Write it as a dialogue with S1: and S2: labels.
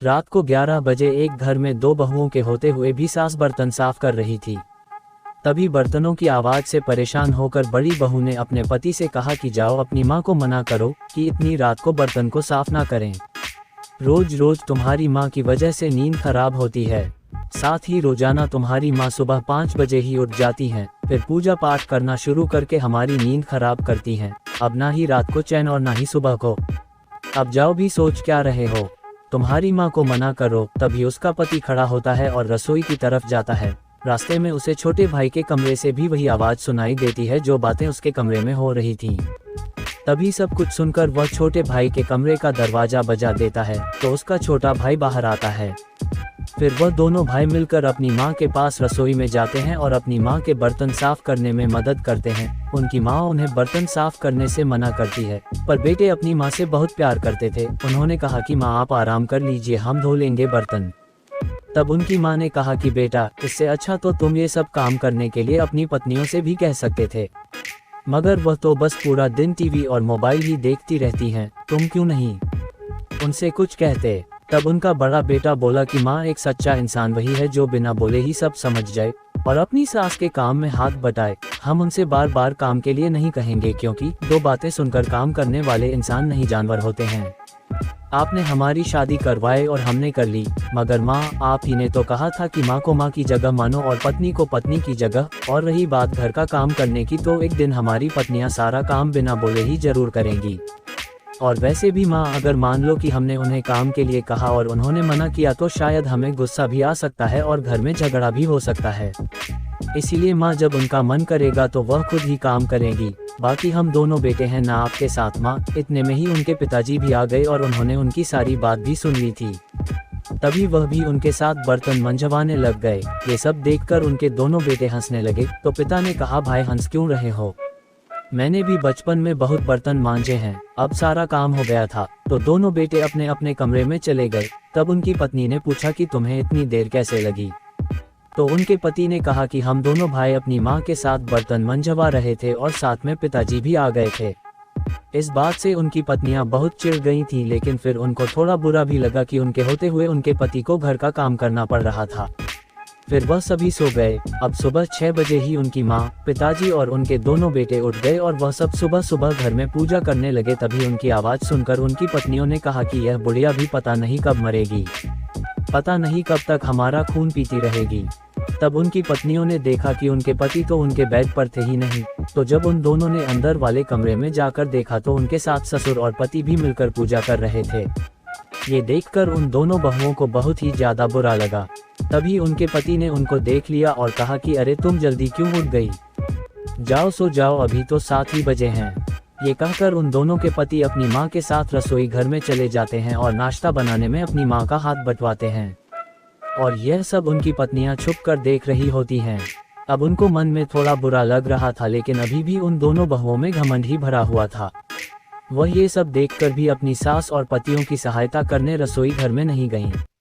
S1: रात को 11 बजे एक घर में दो बहुओं के होते हुए भी सास बर्तन साफ कर रही थी। तभी बर्तनों की आवाज़ से परेशान होकर बड़ी बहू ने अपने पति से कहा कि जाओ अपनी माँ को मना करो कि इतनी रात को बर्तन को साफ ना करें। रोज रोज तुम्हारी माँ की वजह से नींद खराब होती है। साथ ही रोजाना तुम्हारी माँ सुबह 5 बजे ही उठ जाती हैं, फिर पूजा पाठ करना शुरू करके हमारी नींद खराब करती हैं। अब ना ही रात को चैन और ना ही सुबह को। अब जाओ, भी सोच क्या रहे हो? तुम्हारी माँ को मना करो। तभी उसका पति खड़ा होता है और रसोई की तरफ जाता है। रास्ते में उसे छोटे भाई के कमरे से भी वही आवाज़ सुनाई देती है जो बातें उसके कमरे में हो रही थीं। तभी सब कुछ सुनकर वह छोटे भाई के कमरे का दरवाज़ा बजा देता है तो उसका छोटा भाई बाहर आता है। फिर वह दोनों भाई मिलकर अपनी माँ के पास रसोई में जाते हैं और अपनी माँ के बर्तन साफ करने में मदद करते हैं। उनकी माँ उन्हें बर्तन साफ करने से मना करती है, पर बेटे अपनी माँ से बहुत प्यार करते थे। उन्होंने कहा कि माँ आप आराम कर लीजिए, हम धो लेंगे बर्तन। तब उनकी माँ ने कहा कि बेटा, इससे अच्छा तो तुम ये सब काम करने के लिए अपनी पत्नियों से भी कह सकते थे, मगर वह तो बस पूरा दिन टीवी और मोबाइल ही देखती रहती हैं, तुम क्यों नहीं उनसे कुछ कहते? तब उनका बड़ा बेटा बोला कि माँ, एक सच्चा इंसान वही है जो बिना बोले ही सब समझ जाए और अपनी सास के काम में हाथ बटाए। हम उनसे बार बार काम के लिए नहीं कहेंगे, क्योंकि दो बातें सुनकर काम करने वाले इंसान नहीं जानवर होते हैं। आपने हमारी शादी करवाई और हमने कर ली, मगर माँ आप ही ने तो कहा था कि माँ को माँ की जगह मानो और पत्नी को पत्नी की जगह। और रही बात घर का काम करने की, तो एक दिन हमारी पत्नियाँ सारा काम बिना बोले ही जरूर करेंगी। और वैसे भी माँ, अगर मान लो कि हमने उन्हें काम के लिए कहा और उन्होंने मना किया तो शायद हमें गुस्सा भी आ सकता है और घर में झगड़ा भी हो सकता है। इसीलिए माँ, जब उनका मन करेगा तो वह खुद ही काम करेंगी। बाकी हम दोनों बेटे हैं ना आपके साथ माँ। इतने में ही उनके पिताजी भी आ गए और उन्होंने उनकी सारी बात भी सुन ली थी। तभी वह भी उनके साथ बर्तन मंजवाने लग गए। ये सब देखकर उनके दोनों बेटे हंसने लगे तो पिता ने कहा, भाई हंस क्यों रहे हो? मैंने भी बचपन में बहुत बर्तन मांजे हैं, अब सारा काम हो गया था। तो दोनों बेटे अपने अपने कमरे में चले गए। तब उनकी पत्नी ने पूछा कि तुम्हें इतनी देर कैसे लगी? तो उनके पति ने कहा कि हम दोनों भाई अपनी माँ के साथ बर्तन मंजवा रहे थे और साथ में पिताजी भी आ गए थे। इस बात से उनकी पत्नियां बहुत चिढ़ गई थीं, लेकिन फिर उनको थोड़ा बुरा भी लगा कि उनके होते हुए उनके पति को घर का काम करना पड़ रहा था। फिर वह सभी सो गए। अब सुबह 6 बजे ही उनकी माँ, पिताजी और उनके दोनों बेटे उठ गए और वह सब सुबह सुबह घर में पूजा करने लगे। तभी उनकी आवाज़ सुनकर उनकी पत्नियों ने कहा कि यह बुढ़िया भी पता नहीं कब मरेगी, पता नहीं कब तक हमारा खून पीती रहेगी। तब उनकी पत्नियों ने देखा कि उनके पति तो उनके बेड पर थे ही नहीं। तो जब उन दोनों ने अंदर वाले कमरे में जाकर देखा तो उनके साथ ससुर और पति भी मिलकर पूजा कर रहे थे। ये देखकर उन दोनों बहुओं को बहुत ही ज्यादा बुरा लगा। तभी उनके पति ने उनको देख लिया और कहा कि अरे तुम जल्दी क्यों उठ गई? जाओ सो जाओ, अभी तो 7 ही बजे हैं। ये कहकर उन दोनों के पति अपनी माँ के साथ रसोई घर में चले जाते हैं और नाश्ता बनाने में अपनी माँ का हाथ बटवाते हैं। और यह सब उनकी पत्नियां छुप कर देख रही होती हैं। अब उनको मन में थोड़ा बुरा लग रहा था, लेकिन अभी भी उन दोनों बहुओं में घमंड ही भरा हुआ था। वह ये सब देखकर भी अपनी सास और पतियों की सहायता करने रसोई घर में नहीं गईं।